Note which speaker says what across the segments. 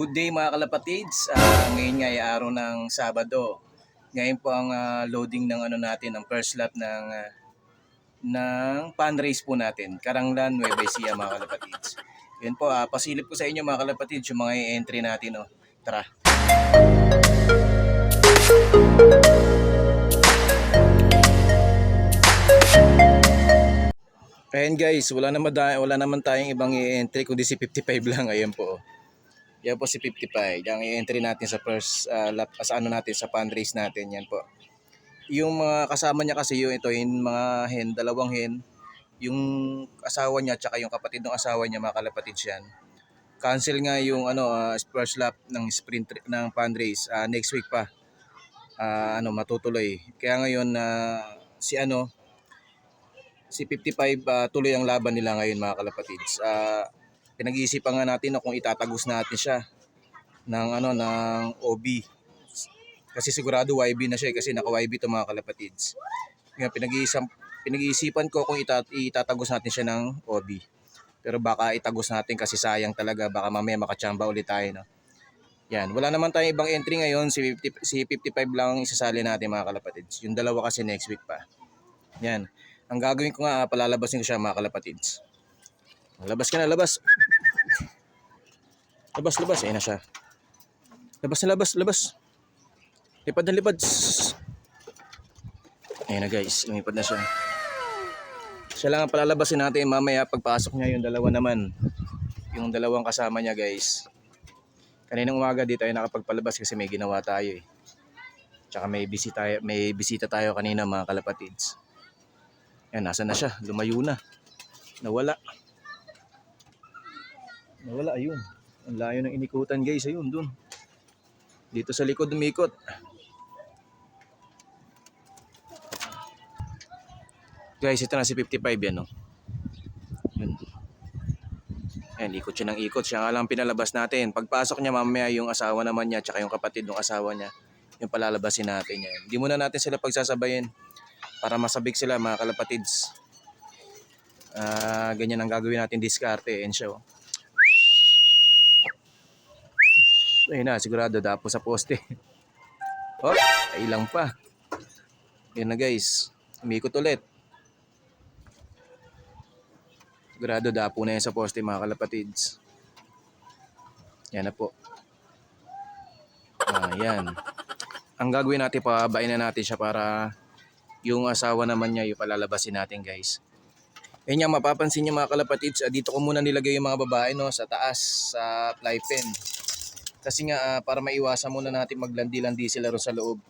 Speaker 1: Good day mga kalapatids. Ngayon nga ay araw ng Sabado. Ngayon po ang loading ng ano natin, ng first lap ng pan race po natin. Karanglan, Nueva Ecija mga kalapatids. Yun po, pasilip ko sa inyo mga kalapatids yung mga entry natin. Oh. Tara. Ayan guys, wala naman tayong ibang i-entry kundi si 55 lang. Ayan po. Yan po si 55. Yung i-entry natin sa first lap, sa ano natin, sa pan race natin. Yan po. Yung mga kasama niya kasi yung mga hen, dalawang hen. Yung asawa niya tsaka yung kapatid ng asawa niya, mga kalapatids yan. Cancel nga yung first lap ng ng pan race. Next week pa. Matutuloy. Kaya ngayon si 55 tuloy ang laban nila ngayon mga kalapatids. Pinag-iisipan nga natin kung itatagos natin siya ng OB. Kasi sigurado YB na siya kasi naka-YB to mga kalapatids. Kaya pinag-iisipan ko kung itatagos natin siya ng OB. Pero baka itagos natin kasi sayang talaga, baka mamaya makachamba ulit tayo, no. Yan, wala naman tayong ibang entry ngayon, si 55 lang isasali natin mga kalapatids. Yung dalawa kasi next week pa. Yan. Ang gagawin ko nga, palalabasin ko siya mga kalapatids. Labas ka na, labas. Labas. Ayun na siya. Labas. Lipad na lipad. Ayun na guys, lumipad na siya. Siya lang ang palalabasin natin mamaya pagpasok niya yung dalawa naman. Yung dalawang kasama niya guys. Kaninang umaga dito ay nakapagpalabas kasi may ginawa tayo eh. Tsaka may bisita tayo kanina mga kalapatids. Yan, nasa na siya? Lumayo na. Nawala, ayun. Ang layo ng inikutan guys, ayun, dun. Dito sa likod umikot. Guys, ito na si 55 yan, no. Yun. Ayan, ikot siya ng ikot. Siya nga lang pinalabas natin. Pagpasok niya mamaya yung asawa naman niya, tsaka yung kapatid ng asawa niya, yung palalabasin natin yan. Hindi muna natin sila pagsasabayin para masabik sila mga kalapatids. Ganyan ang gagawin natin, diskarte and show. Ayun na, sigurado dapo sa poste. Oh, ay lang pa. Yan na guys, umikot ulit. Sigurado dapo na yan sa poste mga kalapatids. Yan na po. Yan. Ang gagawin natin, pababain na natin siya para yung asawa naman niya yung palalabasin natin guys. Yan yung mapapansin niyo mga kalapatids, dito ko muna nilagay yung mga babae, no, sa taas sa fly pen. Kasi nga para maiwasan muna natin maglandi-landi sila ron sa loob.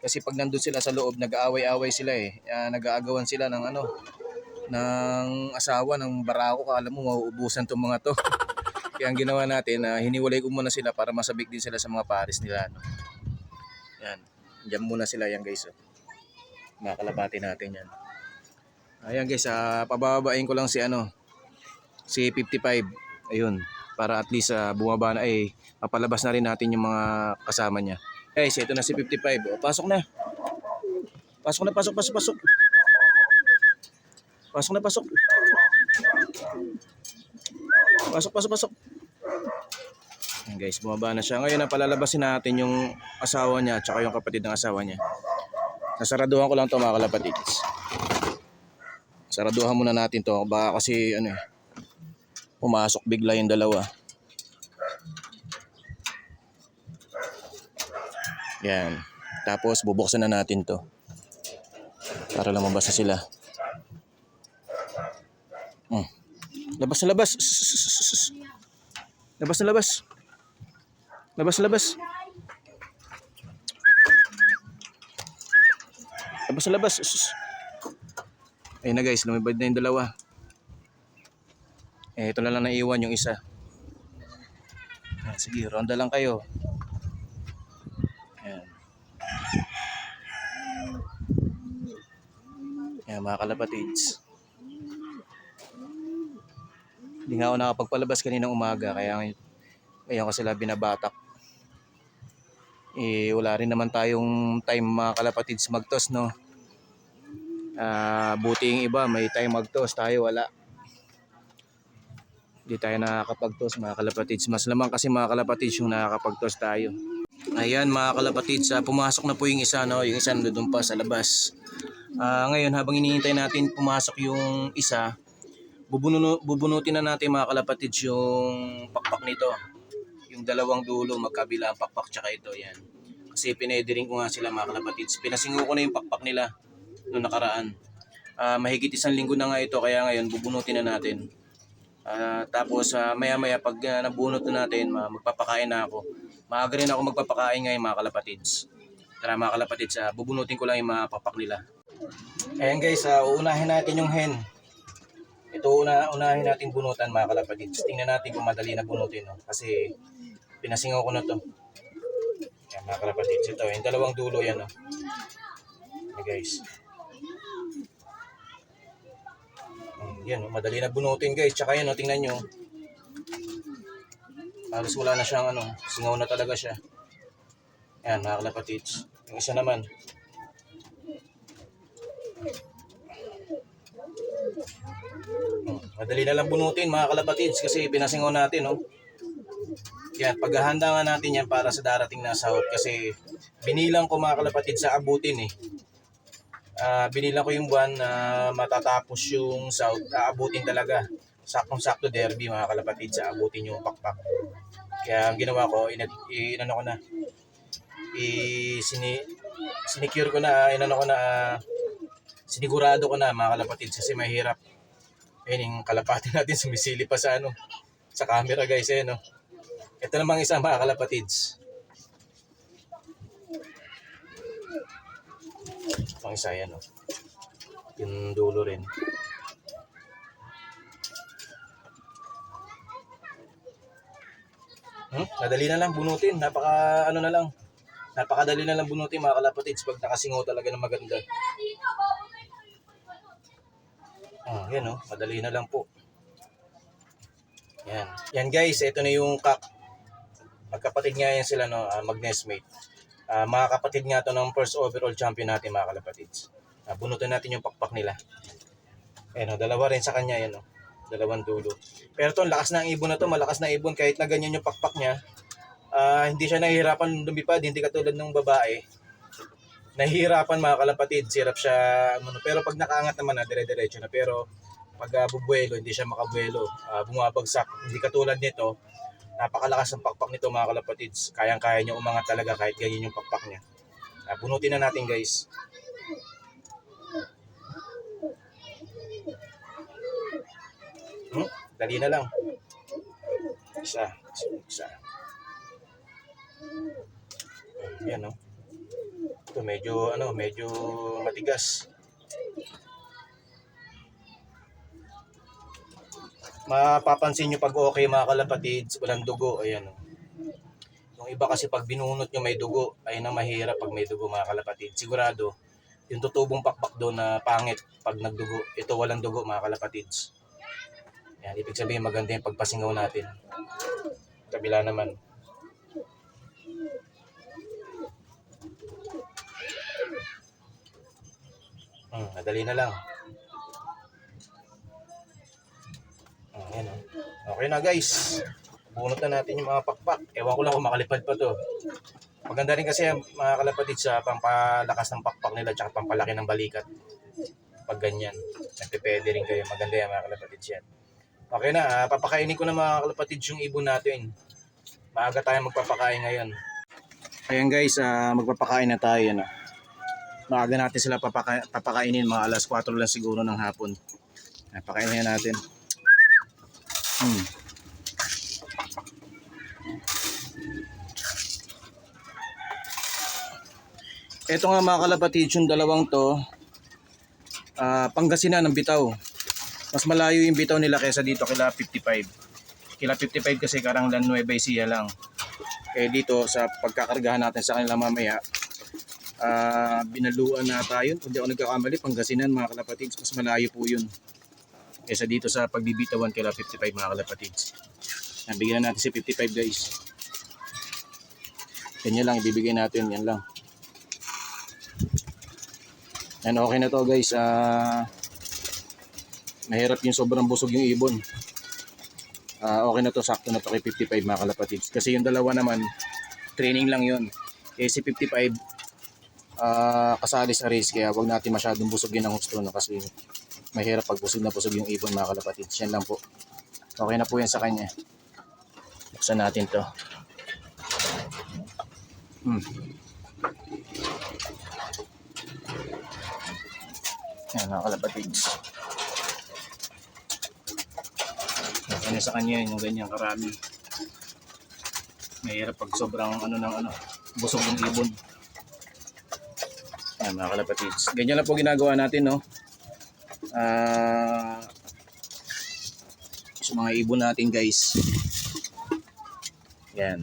Speaker 1: Kasi pag nandun sila sa loob, nag-aaway-away sila eh. Nag-aagawan sila ng asawa, ng barako. Kala mo mauubusan tong mga to. Kaya ang ginawa natin, hiniwalay ko muna sila para masabik din sila sa mga pares nila. No? Yan. Diyan muna sila yan guys. Oh. Makalabati natin yan. Ayan guys, pababain ko lang si 55. Ayun, para at least bumaba na mapalabas na rin natin yung mga kasama niya. Guys, ito na si 55. Oh, pasok na. Pasok. Pasok. Ayan guys, bumaba na siya. Ngayon, palalabasin natin yung asawa niya at saka yung kapatid ng asawa niya. Nasaraduhan ko lang ito mga kalapatids. Saraduhan muna natin to baka kasi pumasok bigla yung dalawa. Yan. Tapos bubuksan na natin to para lumabas na sila. Labas. Ayun na guys, lumibad na yung dalawa. Ito na lang naiwan yung isa. Sige, ronda lang kayo. Ayan mga kalapatids. Hindi nga ako nakapagpalabas kaninang umaga kaya ngayon ko sila binabatak. Wala rin naman tayong time mga kalapatids magtos, no. Buti yung iba may time magtos, tayo wala. Di tayo nakakapag-toss mga kalapatids. Mas lamang kasi mga kalapatids yung nakakapag-toss tayo. Ayan mga kalapatids, pumasok na po yung isa, no? Yung isa nandun pa sa labas. Ngayon habang hinihintay natin pumasok yung isa, bubunutin na natin mga kalapatids yung pakpak nito. Yung dalawang dulo, magkabila ang pakpak tsaka ito. Yan. Kasi pinediring ko nga sila mga kalapatids. Pinasingo ko na yung pakpak nila noong nakaraan. Mahigit 1 linggo na nga ito, kaya ngayon bubunutin na natin. Tapos maya maya pag nabunot na natin, magpapakain na ako. Maaga rin ako magpapakain ngayon mga kalapatids. Tara mga kalapatids, bubunutin ko lang yung mga pakpak nila. Ayan guys, uunahin natin yung hen. Ito unahin natin bunutan mga kalapatids. Tingnan natin kung madali na bunutin, no? Kasi pinasingaw ko na to. Ayan mga kalapatids, ito yung dalawang dulo yan, no? Ayan guys. Yan, madali na bunutin guys. Tsaka yan, no, tingnan nyo. Halos wala na siyang singaw na talaga siya. Ayan mga kalapatids. Yung isa naman. Madali na lang bunutin mga kalapatids kasi pinasingaw natin, no? Yan, paghahanda nga natin yan para sa darating na sahod kasi binilang ko mga kalapatids sa abutin eh. Binilang ko yung buwan na matatapos yung sahod, aabutin talaga. Saktong-sakto derby mga kalapatids, aabutin yung pakpak. Kaya ang ginawa ko, inano ko na. Sinicure ko na, sinigurado ko na mga kalapatids kasi mahirap. Ayun yung kalapati natin sumisili pa sa sa camera guys, no. Ito namang isa mga kalapatids. Itong isa yan, no. Yung dulo rin. Madali na lang bunutin. Napakadali na lang bunutin mga kalapatids pag nakasingaw talaga ng maganda. Yan, no. Madali na lang po. Yan. Yan guys, ito na yung kak. Magkapatid nga yan sila, no, mag-nestmate. Mga kapatid nga to ng first overall champion natin mga kalapatids. Bunutin natin yung pakpak nila. Ayan, no, dalawa rin sa kanya yan, no. Dalawang dulo. Pero to, lakas na ang ibon na to, malakas na ibon kahit na ganyan yung pakpak niya. Hindi siya nahihirapan lumipad, hindi katulad ng babae. Nahihirapan mga kalapatids, hirap siya pero pag nakaangat naman dire-diretso na. Pero pag bubuelo, hindi siya makabuelo, bumabagsak. Hindi katulad nito, napakalakas ng pakpak nito mga kalapatids. Kayang-kaya niya umangat talaga kahit ganyan yung pakpak niya. Bunutin na natin guys. Dali na lang. Isa. Yan, no. Ito medyo matigas. Mapapansin nyo pag okay mga kalapatids, walang dugo. Ayan, no. Yung iba kasi pag binunot nyo may dugo, ayun ang mahirap pag may dugo mga kalapatids. Sigurado, yung tutubong pakpak doon na pangit pag nagdugo. Ito walang dugo mga kalapatids. Yan, ibig sabihin maganda yung pagpasingaw natin. Kabila naman. Madali na lang. Ayan, no. Okay na guys. Bunot na natin yung mga pakpak. Ewan ko lang kung makalipad pa to. Maganda rin kasi mga kalapatids sa pampalakas ng pakpak nila at pampalaki ng balikat. Pag ganyan, nagpipwede rin kayo. Maganda yan mga kalapatids yan. Okay na, papakainin ko na mga kalapatids yung ibon natin. Maaga tayo magpapakain ngayon. Ayan guys, magpapakain na tayo. No? Maaga natin sila papakainin, mga alas 4 lang siguro ng hapon. Pakainin natin. Ito nga mga kalapatids, yung dalawang to, Pangasinan ng bitaw. Mas malayo yung bitaw nila kaysa dito kila 55. Kila 55 kasi Karanglan Nueva Ecija lang. Dito sa pagkakargahan natin sa kanila mamaya, binaluan na tayo. Kung di ako nagkakamali, Pangasinan mga kalapatids, mas malayo po yun kaysa dito sa pagbibitawan kila 55 mga kalapatids. Bigyan natin si 55 guys. Ganyan lang ibibigay natin, yan lang. Yan, okay na to guys. Mahirap yung sobrang busog yung ibon. Okay na to, sakto na to kay 55 mga kalapatids. Kasi yung dalawa naman, training lang yun. Eh si 55, kasali sa race, kaya wag natin masyadong busugin ang husto, no? Kasi mahirap pag busog na busog yung ibon mga kalapatids. Yan lang po. Okay na po yan sa kanya. Buksan natin to. Yan mga kalapatids. Okay na sa kanya yung ganyang karami. Mahirap pag sobrang busog yung ibon. Yan mga kalapatids. Ganyan lang po ginagawa natin, no? Sa mga ibon natin, guys. Yan.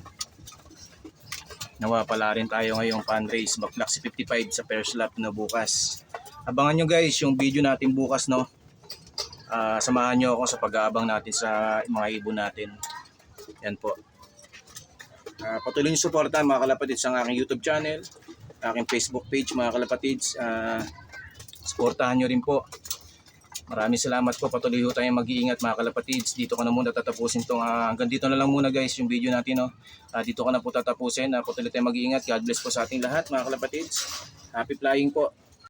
Speaker 1: Nawa pala rin tayo ngayong fundraise. Baklak si 55 sa first lap na bukas. Abangan nyo guys yung video natin bukas, no? Samahan nyo ako sa pag-aabang natin sa mga ibon natin. Yan po. Patuloy nyo suportahan mga kalapatids ang aking YouTube channel, aking Facebook page mga kalapatids. Suportahan nyo rin po. Maraming salamat po. Patuloy ho tayong mag-iingat mga kalapatids. Dito ko na muna tatapusin itong hanggang dito na lang muna guys yung video natin, no? Dito ko na po tatapusin. Patuloy tayong mag-iingat. God bless po sa ating lahat mga kalapatids. Happy flying po.